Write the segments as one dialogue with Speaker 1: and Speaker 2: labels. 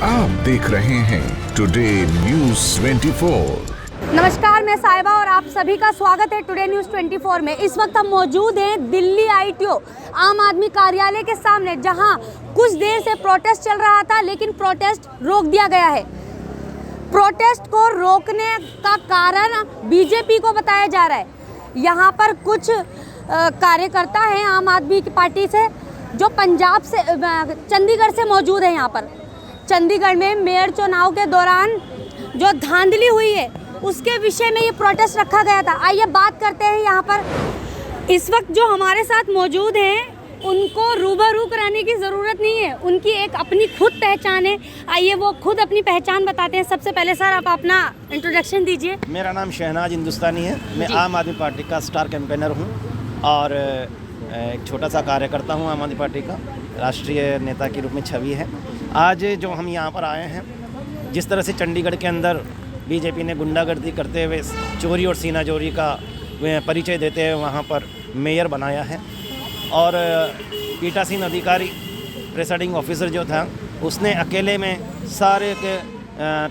Speaker 1: आप देख रहे हैं टुडे न्यूज़ 24।
Speaker 2: नमस्कार, मैं साहिबा और आप सभी का स्वागत है टुडे न्यूज़ 24 में। इस वक्त हम मौजूद हैं दिल्ली आईटीओ आम आदमी कार्यालय के सामने, जहां कुछ देर से प्रोटेस्ट चल रहा था, लेकिन प्रोटेस्ट रोक दिया गया है। प्रोटेस्ट को रोकने का कारण बीजेपी को बताया जा रहा है। यहाँ पर कुछ कार्यकर्ता हैं आम आदमी की पार्टी से, जो पंजाब से चंडीगढ़ से मौजूद है। यहाँ पर चंडीगढ़ में मेयर चुनाव के दौरान जो धांधली हुई है, उसके विषय में ये प्रोटेस्ट रखा गया था। आइए बात करते हैं। यहाँ पर इस वक्त जो हमारे साथ मौजूद हैं, उनको रूबरू कराने की ज़रूरत नहीं है, उनकी एक अपनी खुद पहचान है। आइए वो खुद अपनी पहचान बताते हैं। सबसे पहले सर, आप अपना इंट्रोडक्शन दीजिए।
Speaker 3: मेरा नाम शहनाज हिंदुस्तानी है। मैं आम आदमी पार्टी का स्टार कैंपेनर हूँ और एक छोटा सा कार्यकर्ता हूँ। आम आदमी पार्टी का राष्ट्रीय नेता के रूप में छवि है। आज जो हम यहाँ पर आए हैं, जिस तरह से चंडीगढ़ के अंदर बीजेपी ने गुंडागर्दी करते हुए चोरी और सीना चोरी का परिचय देते हुए वहाँ पर मेयर बनाया है, और पीठासीन अधिकारी प्रिसाइडिंग ऑफिसर जो था, उसने अकेले में सारे के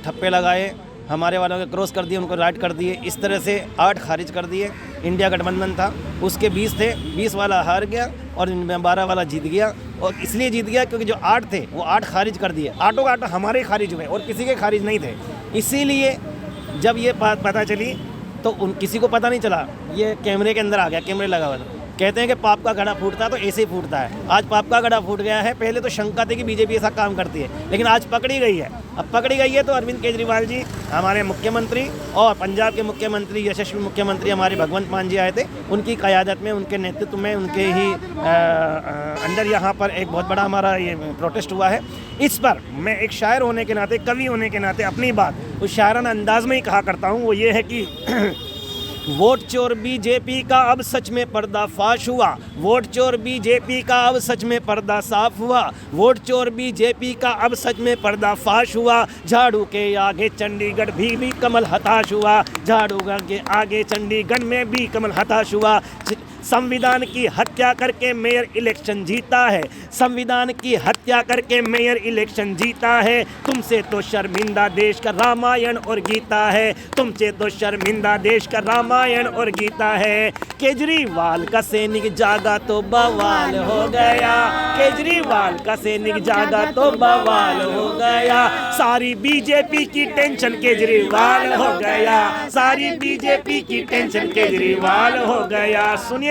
Speaker 3: ठप्पे लगाए, हमारे वालों के क्रॉस कर दिए, उनको राइट कर दिए। इस तरह से 8 खारिज कर दिए। इंडिया गठबंधन था, उसके 20 थे, 20 वाला हार गया और 12 वाला जीत गया। और इसलिए जीत गया क्योंकि जो 8 थे वो 8 खारिज कर दिए। 8 के 8 हमारे खारिज हुए और किसी के खारिज नहीं थे। इसीलिए जब ये बात पता चली तो किसी को पता नहीं चला। ये कैमरे के अंदर आ गया, कैमरे लगा हुआ था। कहते हैं कि पाप का घड़ा फूटता है तो ऐसे ही फूटता है। आज पाप का घड़ा फूट गया है। पहले तो शंका थी कि बीजेपी ऐसा काम करती है, लेकिन आज पकड़ी गई है। अब पकड़ी गई है तो अरविंद केजरीवाल जी, हमारे मुख्यमंत्री, और पंजाब के मुख्यमंत्री, यशस्वी मुख्यमंत्री हमारे भगवंत मान जी आए थे। उनकी क़यादत में, उनके नेतृत्व में, उनके ही अंडर यहाँ पर एक बहुत बड़ा हमारा ये प्रोटेस्ट हुआ है। इस पर मैं एक शायर होने के नाते, कवि होने के नाते अपनी बात उस शायराना अंदाज में ही कहा करता हूँ। वो ये है कि वोट चोर बीजेपी का अब सच में पर्दाफाश हुआ। वोट चोर बीजेपी का अब सच में पर्दा साफ हुआ। वोट चोर बीजेपी का अब सच में पर्दाफाश हुआ। झाड़ू के आगे चंडीगढ़ भी कमल हताश हुआ। झाड़ू के आगे चंडीगढ़ में भी कमल हताश हुआ। संविधान की हत्या करके मेयर इलेक्शन जीता है। संविधान की हत्या करके मेयर इलेक्शन जीता है। तुमसे तो शर्मिंदा देश का रामायण और गीता है। तुमसे तो शर्मिंदा देश का रामायण और गीता है। केजरीवाल का सैनिक जागा तो बवाल हो गया। केजरीवाल का सैनिक जागा तो बवाल हो गया। सारी बीजेपी की टेंशन केजरीवाल हो गया। सारी बीजेपी की टेंशन केजरीवाल हो गया। सुनिए,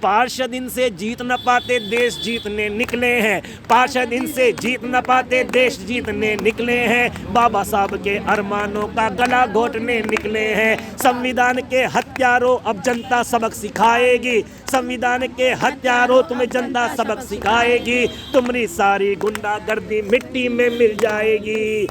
Speaker 3: पार्षद इनसे जीत न पाते, देश जीतने निकले हैं। पार्षद इनसे जीत न पाते, देश जीतने निकले हैं। बाबा साहब के अरमानों का गला घोटने निकले हैं। संविधान के हत्यारों, अब जनता सबक सिखाएगी। संविधान के हत्यारों, तुम्हें जनता सबक सिखाएगी। तुम्हारी सारी गुंडागर्दी मिट्टी में मिल जाएगी।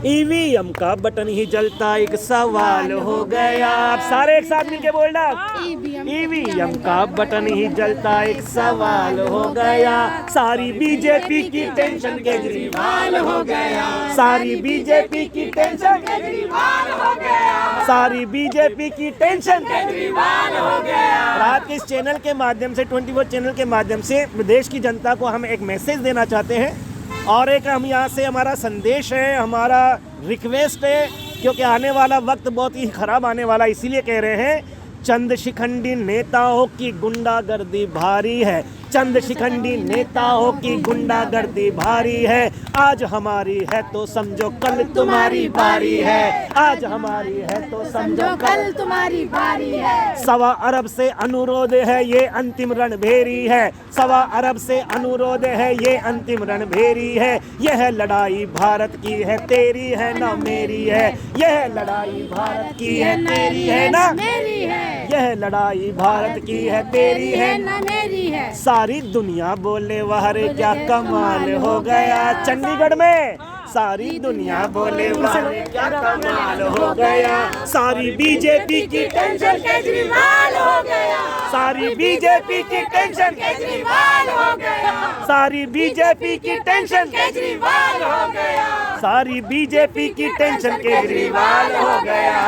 Speaker 3: ईवीएम का बटन ही जलता एक सवाल हो गया। आप सारे एक साथ मिलके बोलना, ईवीएम का बटन ही जलता एक सवाल हो गया। सारी बीजेपी की टेंशन केजरीवाल हो गया। सारी बीजेपी की टेंशन केजरीवाल हो गया। सारी बीजेपी की टेंशन केजरीवाल हो गया। रात के इस चैनल के माध्यम से, 24 चैनल के माध्यम से देश की जनता को हम एक मैसेज देना चाहते हैं, और एक हम यहाँ से हमारा संदेश है, हमारा रिक्वेस्ट है, क्योंकि आने वाला वक्त बहुत ही खराब आने वाला। इसीलिए कह रहे हैं, चंद शिखंडी नेताओं की गुंडागर्दी भारी है। चंद शिखंडी नेताओं की गुंडागर्दी भारी है। आज हमारी है तो समझो कल तुम्हारी बारी है। आज हमारी है तो समझो कल तुम्हारी बारी है। 1.25 अरब से अनुरोध है, ये अंतिम रणभेरी है। 1.25 अरब से अनुरोध है, ये अंतिम रणभेरी है। यह लड़ाई भारत की है, तेरी है ना मेरी है। यह लड़ाई भारत की है, तेरी है ना मेरी है। यह लड़ाई भारत की है, तेरी है ना मेरी है। सारी दुनिया बोले वाह रे क्या कमाल हो गया। चंडीगढ़ में सारी दुनिया बोले वाह रे क्या कमाल हो गया। सारी बीजेपी की टेंशन केजरीवाल हो गया। सारी बीजेपी की टेंशन केजरीवाल हो गया। सारी बीजेपी की टेंशन केजरीवाल हो गया। सारी बीजेपी की टेंशन केजरीवाल हो गया।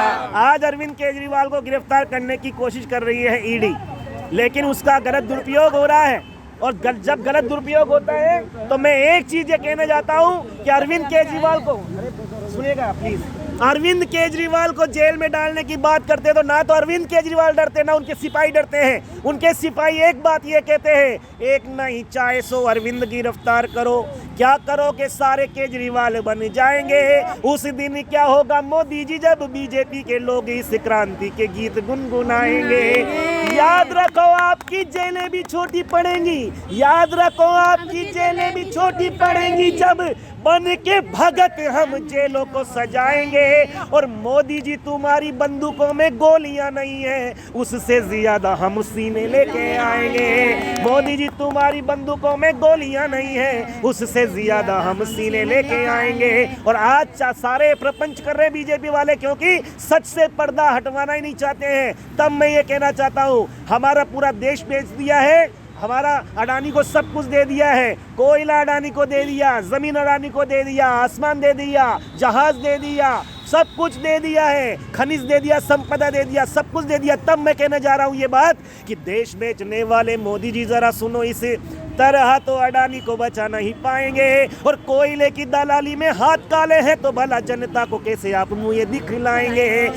Speaker 3: आज अरविंद केजरीवाल को गिरफ्तार करने की कोशिश कर रही है ईडी, लेकिन उसका गलत दुरुपयोग हो रहा है। और जब गलत दुरुपयोग होता है तो मैं एक चीज ये कहना चाहता हूँ कि अरविंद केजरीवाल को, सुनिएगा प्लीज, अरविंद केजरीवाल को जेल में डालने की बात करते तो ना तो अरविंद केजरीवाल डरते ना उनके सिपाही डरते हैं। उनके सिपाही एक बात ये कहते हैं, एक नहीं चाहे 100 अरविंद गिरफ्तार करो, क्या करो कि सारे केजरीवाल बन जाएंगे। उस दिन क्या होगा मोदी जी जब बीजेपी के लोग इस क्रांति के गीत गुनगुनाएंगे। याद रखो आपकी जेलें भी छोटी पड़ेंगी, याद रखो आपकी जेलें भी छोटी पड़ेंगी जब बन के भगत हम जेलों को सजाएंगे। और मोदी जी तुम्हारी बंदूकों में गोलियां नहीं है, उससे ज्यादा हम सीने लेके आएंगे। मोदी जी तुम्हारी बंदूकों में गोलियां नहीं है, उससे ज्यादा हम सीने लेके आएंगे। और आज सारे प्रपंच कर रहे हैं बीजेपी वाले, क्योंकि सच से पर्दा हटवाना ही नहीं चाहते हैं। तब मैं ये कहना चाहता हूँ, हमारा पूरा देश बेच दिया है, हमारा अडानी को सब कुछ दे दिया है, कोयला अडानी को दे दिया, जमीन अडानी को दे दिया, आसमान दे दिया, जहाज दे दिया, सब कुछ दे दिया है, खनिज दे दिया, संपदा दे दिया, सब कुछ दे दिया। तब मैं कहने जा रहा हूँ ये बात कि देश बेचने वाले मोदी जी जरा सुनो, इस तरह तो अडानी को बचा नहीं पाएंगे। और कोयले की दलाली में हाथ काले हैं तो भला जनता को कैसे आप मुँह ये दिखलाएंगे।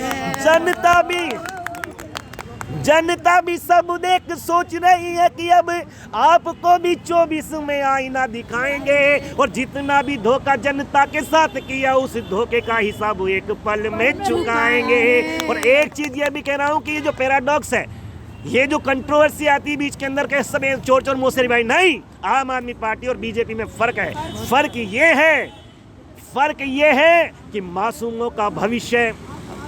Speaker 3: जनता भी सब देख सोच रही है कि अब आपको भी 24 में आईना दिखाएंगे। और जितना भी धोखा जनता के साथ किया उस धोखे का हिसाब एक पल में चुकाएंगे। और एक चीज ये भी कह रहा हूँ कि ये जो पैराडॉक्स है, ये जो कंट्रोवर्सी आती है बीच के अंदर के समय चोर चोर मोसेरी भाई, नहीं, आम आदमी पार्टी और बीजेपी में फर्क है। फर्क ये है कि मासूमों का भविष्य,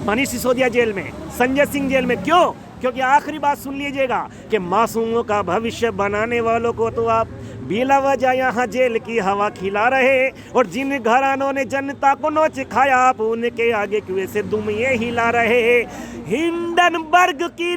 Speaker 3: मनीष सिसोदिया जेल में, संजय सिंह जेल में, क्यों? क्योंकि आखिरी बात सुन लीजिएगा कि मासूमों का भविष्य बनाने वालों को तो आप बिला वजह यहाँ जेल की हवा खिला रहे। और जिन घरानों ने जनता को नोच खाया आप उनके आगे क्यों ऐसे दुम ये हिला रहे। हिंडनबर्ग की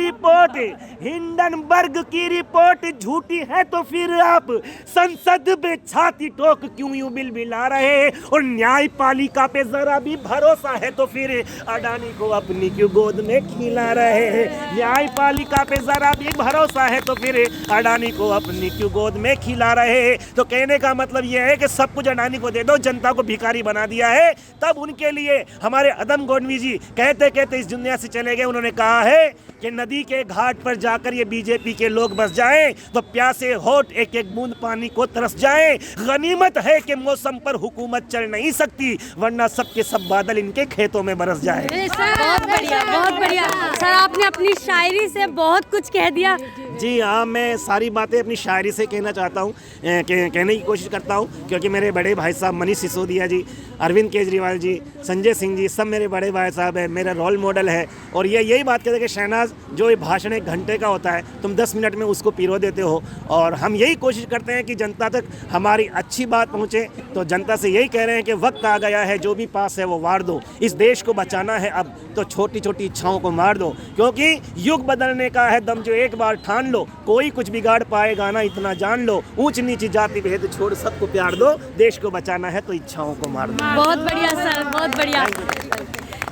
Speaker 3: रिपोर्ट झूठी है तो फिर आप संसद में छाती ठोक क्यों यूं बिलबिला रहे। और न्यायपालिका पे जरा भी भरोसा है तो फिर अडानी को अपनी क्यों गोद में खिला रहे। न्यायपालिका पे जरा भी भरोसा है तो फिर अडानी को अपनी क्यों गोद में खिला रहे। तो कहने का मतलब यह है कि सब कुछ अडानी को दे दो, जनता को भिखारी बना दिया है। तब उनके लिए हमारे अदम गोडवी जी कहते कहते इस दुनिया से चले गए। उन्होंने कहा है कि नदी के घाट पर जाकर ये बीजेपी के लोग बस जाएं तो प्यासे होठ एक एक बूंद पानी को तरस जाएं। गनीमत है कि मौसम पर हुकूमत चल नहीं सकती, वरना सबके सब बादल इनके खेतों में बरस जाए।
Speaker 2: बहुत बढ़िया, बहुत बढ़िया सर, आपने अपनी शायरी से बहुत कुछ कह दिया।
Speaker 3: जी हाँ, मैं सारी बातें अपनी शायरी से कहना चाहता हूँ, कहने की कोशिश करता हूँ, क्योंकि मेरे बड़े भाई साहब मनीष सिसोदिया जी, अरविंद केजरीवाल जी, संजय सिंह जी, सब मेरे बड़े भाई साहब है, मेरा रोल मॉडल है। और ये यही बात कहते हैं कि शहनाज, जो ये भाषण 1 घंटे का होता है तुम 10 मिनट में उसको पिरो देते हो। और हम यही कोशिश करते हैं कि जनता तक हमारी अच्छी बात पहुँचे। तो जनता से यही कह रहे हैं कि वक्त आ गया है, जो भी पास है वो वार दो। इस देश को बचाना है अब तो छोटी छोटी इच्छाओं को मार दो, क्योंकि युग बदलने का है दम जो एक बार ठान लो, कोई कुछ बिगाड़ पाएगा ना इतना जान लो। ऊंच नीच जाति भेद छोड़ सबको प्यार दो, देश को बचाना है तो इच्छाओं को मार दो।
Speaker 2: बहुत बढ़िया सर, बहुत बढ़िया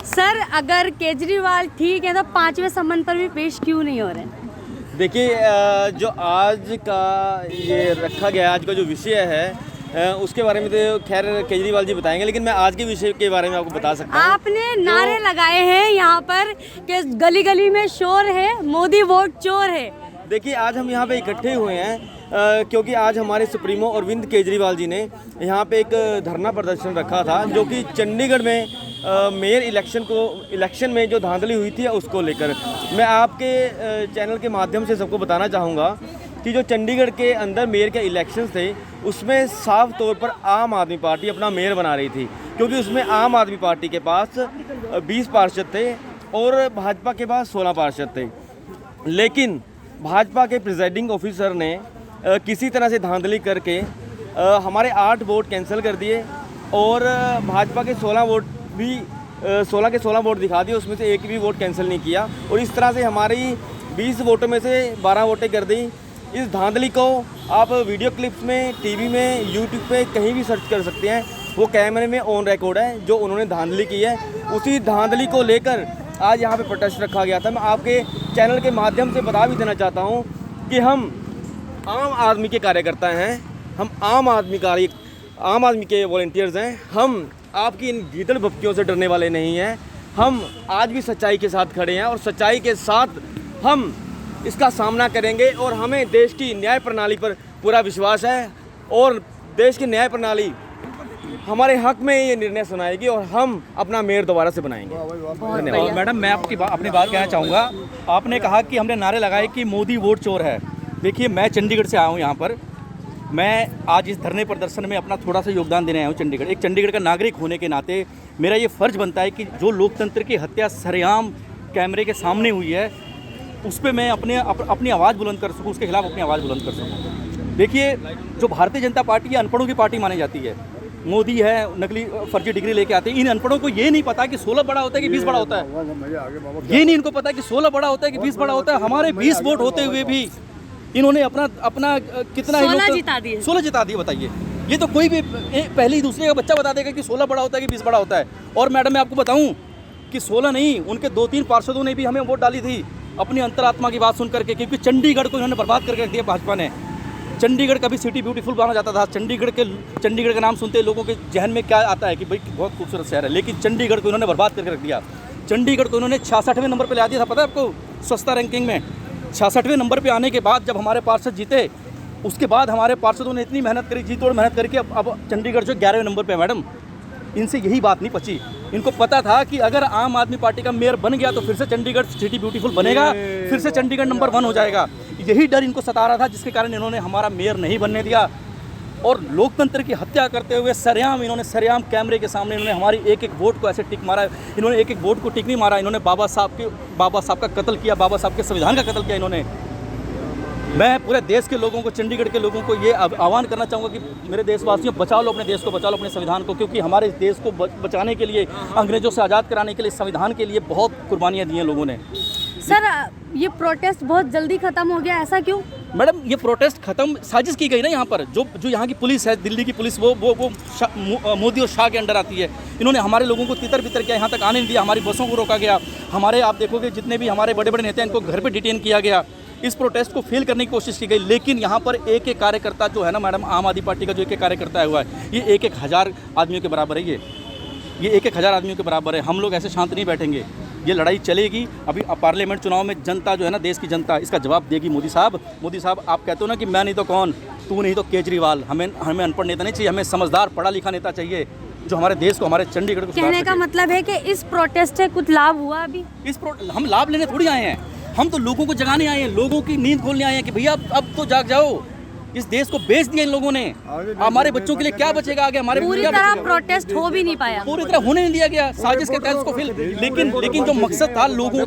Speaker 2: सर। अगर केजरीवाल ठीक है तो 5वें सम्मन पर भी पेश क्यों नहीं हो रहे?
Speaker 4: देखिए, जो आज का ये रखा गया, आज का जो विषय है उसके बारे में तो खैर केजरीवाल जी बताएंगे, लेकिन मैं आज के विषय के बारे में आपको बता सकता हूँ।
Speaker 2: आपने नारे लगाए हैं यहाँ पर कि गली गली में शोर है, मोदी वोट चोर है।
Speaker 4: देखिए, आज हम यहाँ पे इकट्ठे हुए हैं क्योंकि आज हमारे सुप्रीमो अरविंद केजरीवाल जी ने यहाँ पे एक धरना प्रदर्शन रखा था, जो कि चंडीगढ़ में मेयर इलेक्शन में जो धांधली हुई थी उसको लेकर। मैं आपके चैनल के माध्यम से सबको बताना चाहूँगा कि जो चंडीगढ़ के अंदर मेयर के इलेक्शंस थे उसमें साफ तौर पर आम आदमी पार्टी अपना मेयर बना रही थी, क्योंकि उसमें आम आदमी पार्टी के पास 20 पार्षद थे और भाजपा के पास 16 पार्षद थे। लेकिन भाजपा के प्रिजाइडिंग ऑफिसर ने किसी तरह से धांधली करके हमारे 8 वोट कैंसिल कर दिए और भाजपा के 16 वोट भी 16 के 16 वोट दिखा दिए, उसमें से एक भी वोट कैंसिल नहीं किया। और इस तरह से हमारी 20 वोटों में से 12 वोटें कर दी। इस धांधली को आप वीडियो क्लिप्स में, टीवी में, यूट्यूब पे कहीं भी सर्च कर सकते हैं। वो कैमरे में ऑन रिकॉर्ड है जो उन्होंने धांधली की है। उसी धांधली को लेकर आज यहाँ पे प्रोटेस्ट रखा गया था। मैं आपके चैनल के माध्यम से बता भी देना चाहता हूँ कि हम आम आदमी के कार्यकर्ता हैं, हम आम आदमी के वॉलंटियर्स हैं। हम आपकी इन गीदड़ भपकियों से डरने वाले नहीं हैं। हम आज भी सच्चाई के साथ खड़े हैं और सच्चाई के साथ हम इसका सामना करेंगे और हमें देश की न्याय प्रणाली पर पूरा विश्वास है और देश की न्याय प्रणाली हमारे हक में ये निर्णय सुनाएगी और हम अपना मेयर दोबारा से बनाएंगे। धन्यवाद।
Speaker 5: और मैडम मैं अपनी बात कहना चाहूँगा। आपने कहा कि हमने नारे लगाए कि मोदी वोट चोर है। देखिए मैं चंडीगढ़ से आया हूँ यहाँ पर। मैं आज इस धरने प्रदर्शन में अपना थोड़ा सा योगदान देने आया हूँ चंडीगढ़। एक चंडीगढ़ का नागरिक होने के नाते मेरा ये फ़र्ज़ बनता है कि जो लोकतंत्र की हत्या सरेआम कैमरे के सामने हुई है उस पर मैं अपनी आवाज़ बुलंद कर सकूँ, उसके खिलाफ अपनी आवाज़ बुलंद कर सकूँ। देखिए जो भारतीय जनता पार्टी है अनपढ़ों की पार्टी मानी जाती है। मोदी है नकली फर्जी डिग्री लेके आते हैं। इन अनपढ़ों को ये नहीं पता कि 16 बड़ा होता है कि 20 बड़ा होता है। ये नहीं इनको पता कि 16 बड़ा होता है कि 20 बड़ा होता है। हमारे 20 वोट होते हुए भी इन्होंने अपना कितना
Speaker 2: 16 जिता दिए।
Speaker 5: 16 जिता दिए। बताइए ये तो कोई भी पहले ही दूसरे का बच्चा बता देगा कि 16 बड़ा होता है कि 20 बड़ा होता है। और मैडम मैं आपको बताऊं कि 16 नहीं, उनके 2-3 पार्षदों ने भी हमें वोट डाली थी अपनी अंतरात्मा की बात सुन करके, क्योंकि चंडीगढ़ को इन्होंने बर्बाद करके रख दिया भाजपा ने। चंडीगढ़ कभी सिटी ब्यूटीफुल माना जाता था। चंडीगढ़ का नाम सुनते लोगों के जहन में क्या आता है कि भाई बहुत खूबसूरत शहर है, लेकिन चंडीगढ़ को इन्होंने बर्बाद करके रख दिया। चंडीगढ़ को इन्होंने 66वें नंबर पर ला दिया था, पता है आपको, स्वच्छता रैंकिंग में 66वें नंबर पर आने के बाद जब हमारे पार्षद जीते, उसके बाद हमारे पार्षदों ने इतनी मेहनत करी, जी तोड़ मेहनत करके अब चंडीगढ़ जो 11वें नंबर पर है। मैडम इनसे यही बात नहीं पची। इनको पता था कि अगर आम आदमी पार्टी का मेयर बन गया तो फिर से चंडीगढ़ सिटी ब्यूटीफुल बनेगा, फिर से चंडीगढ़ नंबर 1 हो जाएगा। यही डर इनको सता रहा था, जिसके कारण इन्होंने हमारा मेयर नहीं बनने दिया और लोकतंत्र की हत्या करते हुए सरेआम कैमरे के सामने इन्होंने हमारी एक वोट को ऐसे टिक मारा। इन्होंने एक वोट को टिक नहीं मारा, इन्होंने बाबा साहब का कत्ल किया, बाबा साहब के संविधान का कत्ल किया इन्होंने। मैं पूरे देश के लोगों को, चंडीगढ़ के लोगों को ये आह्वान करना चाहूँगा कि मेरे देशवासियों, बचा लो अपने देश को, बचा लो अपने संविधान को, क्योंकि हमारे देश को बचाने के लिए, अंग्रेजों से आज़ाद कराने के लिए, संविधान के लिए बहुत कुर्बानियाँ दी हैं लोगों ने।
Speaker 2: सर ये प्रोटेस्ट बहुत जल्दी खत्म हो गया, ऐसा क्यों?
Speaker 5: मैडम ये प्रोटेस्ट खत्म साजिश की गई ना यहाँ पर। जो यहाँ की पुलिस है, दिल्ली की पुलिस, वो मोदी और शाह के अंडर आती है। इन्होंने हमारे लोगों को तितर बितर किया, यहाँ तक आने नहीं दिया, हमारी बसों को रोका गया। हमारे आप देखोगे जितने भी हमारे बड़े बड़े नेता हैं इनको घर पर डिटेन किया गया। इस प्रोटेस्ट को फेल करने की कोशिश की गई, लेकिन यहाँ पर एक कार्यकर्ता जो है ना मैडम, आम आदमी पार्टी का जो एक कार्यकर्ता हुआ है, ये एक हज़ार आदमियों के बराबर है। ये एक हज़ार आदमियों के बराबर है। हम लोग ऐसे शांत नहीं बैठेंगे, ये लड़ाई चलेगी। अभी पार्लियामेंट चुनाव में जनता जो है ना, देश की जनता इसका जवाब देगी। मोदी साहब आप कहते हो ना कि मैं नहीं तो कौन, तू नहीं तो केजरीवाल। हमें अनपढ़ नेता नहीं चाहिए, हमें समझदार पढ़ा लिखा नेता चाहिए जो हमारे देश को, हमारे चंडीगढ़ को।
Speaker 2: कहने का मतलब है कि इस प्रोटेस्ट से कुछ लाभ हुआ? अभी
Speaker 5: हम लाभ लेने थोड़ी आए हैं, हम तो लोगों को जगाने आए हैं, लोगों की नींद खोलने आए हैं कि भैया अब तो जाग जाओ। इस देश को बेच दिया इन लोगों ने, हमारे बच्चों के लिए क्या बचेगा आगे? हमारे
Speaker 2: पूरी तरह प्रोटेस्ट हो भी नहीं पाया,
Speaker 5: पूरी तरह होने नहीं दिया गया, साजिश के तहत उसको फेल। लेकिन जो मकसद था लोगों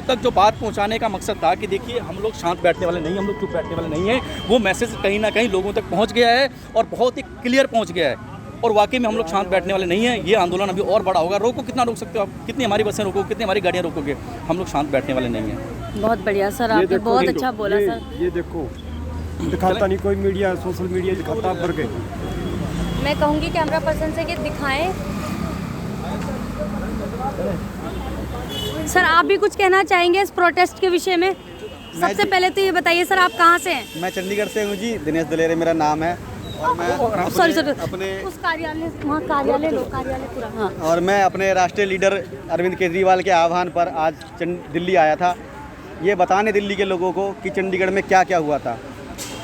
Speaker 5: तक जो बात पहुंचाने का मकसद था कि देखिए हम लोग शांत बैठने वाले नहीं, हम लोग चुप बैठने वाले नहीं है, वो मैसेज कहीं ना कहीं लोगों तक पहुँच गया है और बहुत ही क्लियर पहुँच गया है। और वाकई में हम लोग शांत बैठने वाले नहीं हैं। ये आंदोलन अभी और बड़ा होगा। रोको, कितना रोक सकते हो आप? कितनी हमारी बसें रोको, कितनी हमारी गाड़ियाँ रोकोगे? हम लोग शांत बैठने वाले नहीं हैं।
Speaker 2: बहुत बढ़िया सर, आपने बहुत अच्छा बोला सर।
Speaker 6: ये देखो, दिखाता नहीं कोई मीडिया, सोशल मीडिया दिखाता भर के।
Speaker 2: मैं कहूँगी कैमरा पर्सन से कि दिखाएं। सर आप भी कुछ कहना चाहेंगे इस प्रोटेस्ट के विषय में? सबसे पहले तो ये बताइए सर, आप कहाँ से हैं?
Speaker 7: मैं चंडीगढ़ से हूँ जी, दिनेश दलेरे मेरा नाम है। और मैं
Speaker 2: सॉरी
Speaker 7: अपने
Speaker 2: उस कार्यालय, वहाँ कार्यालय पूरा। हाँ।
Speaker 7: और मैं अपने राष्ट्रीय लीडर अरविंद केजरीवाल के आह्वान पर आज दिल्ली आया था, ये बताने दिल्ली के लोगों को कि चंडीगढ़ में क्या क्या हुआ था।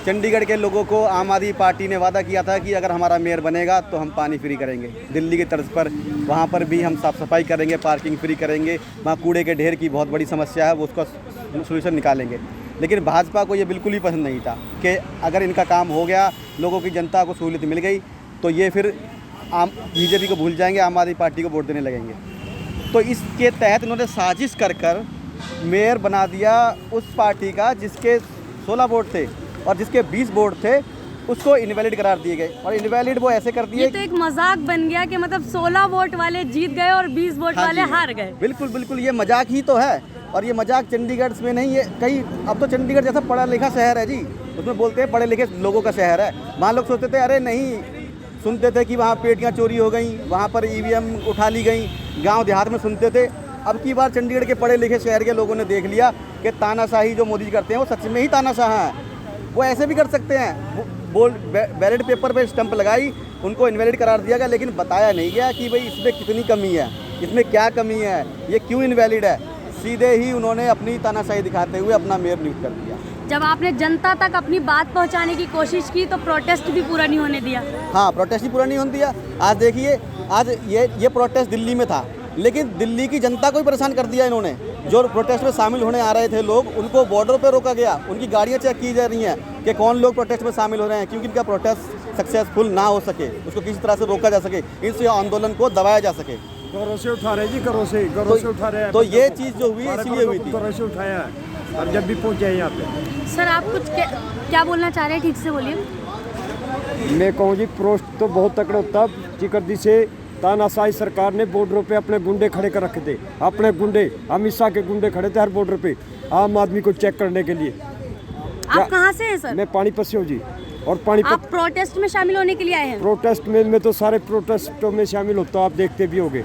Speaker 7: चंडीगढ़ के लोगों को आम आदमी पार्टी ने वादा किया था कि अगर हमारा मेयर बनेगा तो हम पानी फ्री करेंगे। दिल्ली की तर्ज पर वहाँ पर भी हम साफ़ सफाई करेंगे, पार्किंग फ्री करेंगे, वहाँ कूड़े के ढेर की बहुत बड़ी समस्या है, वो उसका सोल्यूशन निकालेंगे। लेकिन भाजपा को ये बिल्कुल ही पसंद नहीं था कि अगर इनका काम हो गया, लोगों की जनता को सहूलियत मिल गई, तो ये फिर बीजेपी को भूल जाएंगे, आम आदमी पार्टी को वोट देने लगेंगे। तो इसके तहत इन्होंने साजिश कर मेयर बना दिया उस पार्टी का जिसके 16 वोट थे और जिसके 20 वोट थे, उसको इनवैलिड करार दिए गए। और इनवैलिड वो ऐसे कर दिए,
Speaker 2: ये तो एक मजाक बन गया कि मतलब 16 वोट वाले जीत गए और 20 वोट वाले हार गए।
Speaker 7: बिल्कुल ये मजाक ही तो है। और ये मजाक चंडीगढ़ में नहीं है कहीं, अब तो चंडीगढ़ जैसा पढ़ा लिखा शहर है जी, उसमें बोलते हैं पढ़े लिखे लोगों का शहर है। वहाँ लोग सोचते थे, अरे नहीं, सुनते थे कि वहाँ पेटियाँ चोरी हो गई, वहाँ पर EVM उठा ली गई, गांव देहात में सुनते थे। अब की बार चंडीगढ़ के पढ़े लिखे शहर के लोगों ने देख लिया कि तानाशाही जो मोदी जी करते हैं वो सच में ही तानाशाह हैं। वो ऐसे भी कर सकते हैं, बैलेट पेपर पे स्टंप लगाई, उनको इनवैलिड करार दिया गया, लेकिन बताया नहीं गया कि भाई इसमें कितनी कमी है, इसमें क्या कमी है, ये क्यों इनवैलिड है। सीधे ही उन्होंने अपनी तानाशाही दिखाते हुए अपना मेयर नियुक्त कर दिया।
Speaker 2: जब आपने जनता तक अपनी बात पहुंचाने की कोशिश की तो प्रोटेस्ट भी पूरा नहीं होने दिया।
Speaker 7: हाँ, प्रोटेस्ट ही पूरा नहीं होने दिया। आज देखिए, आज ये प्रोटेस्ट दिल्ली में था, लेकिन दिल्ली की जनता को ही परेशान कर दिया इन्होंने। जो प्रोटेस्ट में शामिल होने आ रहे थे लोग, उनको बॉर्डर पर रोका गया, उनकी गाड़ियाँ चेक की जा रही हैं कि कौन लोग प्रोटेस्ट में शामिल हो रहे हैं, क्योंकि इनका प्रोटेस्ट सक्सेसफुल ना हो सके, उसको किसी तरह से रोका जा सके, इस आंदोलन को दबाया जा सके।
Speaker 6: घरों से उठा रहे जी, घरों से उठा रहे हैं।
Speaker 7: तो ये चीज़ जो हुई इसलिए हुई थी।
Speaker 6: घरों से उठाया है, अब जब भी पहुँचे यहाँ पे।
Speaker 2: सर आप कुछ क्या बोलना चाह रहे हैं, ठीक से बोलिए।
Speaker 6: मैं कहूँ जी, प्रोस्ट तो बहुत तकड़ा होता। चिकरदी से तानाशाही सरकार ने बॉर्डरों पे अपने गुंडे खड़े कर रखे थे, अपने गुंडे, अमित शाह के गुंडे खड़े थे हर बॉर्डर पे आम आदमी को चेक करने के लिए।
Speaker 2: आप कहाँ से हैं सर?
Speaker 6: मैं पानीपत से हूँ जी। और पानीपत
Speaker 2: आप प्रोटेस्ट में शामिल होने के लिए आए हैं?
Speaker 6: प्रोटेस्ट में मैं तो सारे प्रोटेस्टों में शामिल होता हूँ, आप देखते भी होंगे।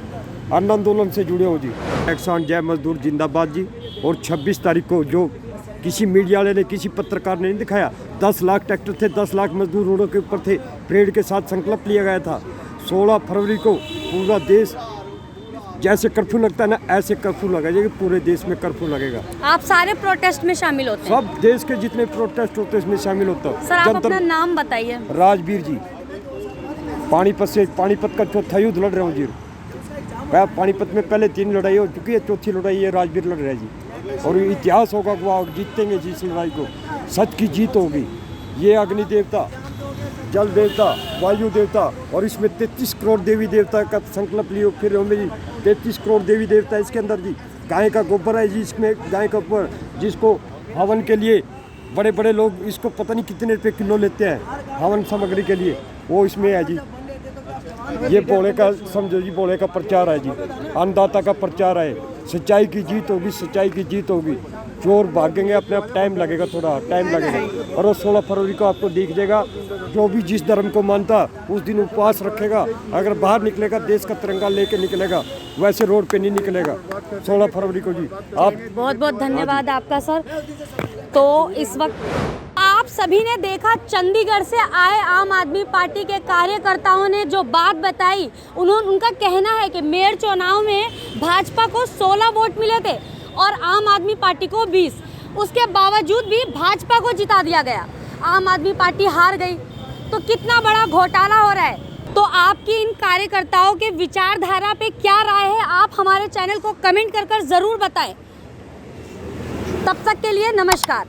Speaker 6: अन्न आंदोलन से जुड़े हो जी। किसान जय मजदूर जिंदाबाद जी। और 26 तारीख को जो किसी मीडिया वाले ने, किसी पत्रकार ने नहीं दिखाया, 10 लाख ट्रैक्टर थे, 10 लाख मजदूर रोडों के ऊपर थे, परेड के साथ संकल्प लिया गया था। 16 फरवरी को पूरा देश, जैसे कर्फ्यू लगता है ना, ऐसे कर्फ्यू लगेगा, पूरे देश में कर्फ्यू लगेगा।
Speaker 2: आप सारे प्रोटेस्ट में शामिल होते हैं?
Speaker 6: सब देश के जितने प्रोटेस्ट होते हैं इसमें शामिल होता हूँ।
Speaker 2: सर आप अपना नाम बताइए।
Speaker 6: राजवीर जी, पानीपत से, पानीपत का चौथा युद्ध लड़ रहा हूँ जी। पानीपत में पहले 3 लड़ाई हो चुकी है, चौथी लड़ाई ये राजवीर लड़ रहा है जी। और इतिहास होगा, वो जीतेंगे जी इस लड़ाई को, सच की जीत होगी। ये अग्नि देवता, जल देवता, वायु देवता, और इसमें 33 करोड़ देवी देवता का संकल्प लियो। फिर हमें जी 33 करोड़ देवी देवता इसके अंदर जी। गाय का गोबर है जी इसमें, गाय का गोबर, जिसको हवन के लिए बड़े बड़े लोग इसको पता नहीं कितने रुपये किलो लेते हैं हवन सामग्री के लिए, वो इसमें है जी। ये बोले का, समझो जी, बोले का प्रचार है जी, अन्नदाता का प्रचार है। सच्चाई की जीत होगी, सच्चाई की जीत होगी। चोर भागेंगे, अपने आप टाइम लगेगा, थोड़ा टाइम लगेगा। और 16 फरवरी को आपको दिख जाएगा, जो भी जिस धर्म को मानता उस दिन उपवास रखेगा, अगर बाहर निकलेगा देश का तिरंगा लेके निकलेगा, वैसे रोड पे नहीं निकलेगा 16 फरवरी को जी। आप
Speaker 2: बहुत बहुत धन्यवाद आपका सर। तो इस वक्त आप सभी ने देखा, चंडीगढ़ से आए आम आदमी पार्टी के कार्यकर्ताओं ने जो बात बताई, उनका कहना है कि मेयर चुनाव में भाजपा को 16 वोट मिले थे और आम आदमी पार्टी को 20। उसके बावजूद भी भाजपा को जिता दिया गया, आम आदमी पार्टी हार गई। तो कितना बड़ा घोटाला हो रहा है। तो आपकी इन कार्यकर्ताओं के विचारधारा पे क्या राय है, आप हमारे चैनल को कमेंट कर ज़रूर बताएं। तब तक के लिए नमस्कार।